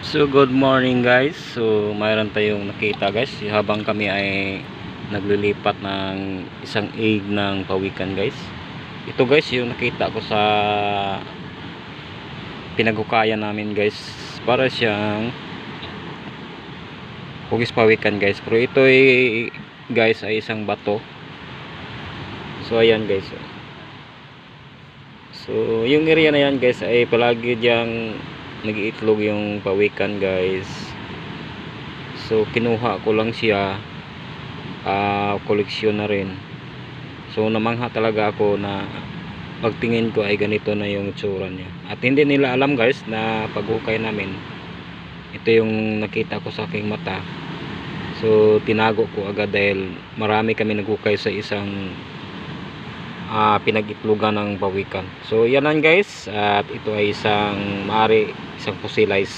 So good morning guys. So mayroon tayong nakita guys habang kami ay naglilipat ng isang egg ng pawikan guys. Ito guys yung nakita ko sa pinaghukayan namin guys. Para siyang hugis pawikan guys. Pero ito ay guys ay isang bato. So ayan guys. So yung area na yan guys ay palagi diyang nag-iitlog yung pawikan guys. So kinuha ko lang siya, koleksyon na rin. So namangha talaga ako na pagtingin ko ay ganito na yung itsura niya. At hindi nila alam guys na paghukay namin ito yung nakita ko sa aking mata. So tinago ko agad dahil marami kami naghukay sa isang pinag-itlogan ng pawikan. So yan lang guys, at ito ay isang fossilized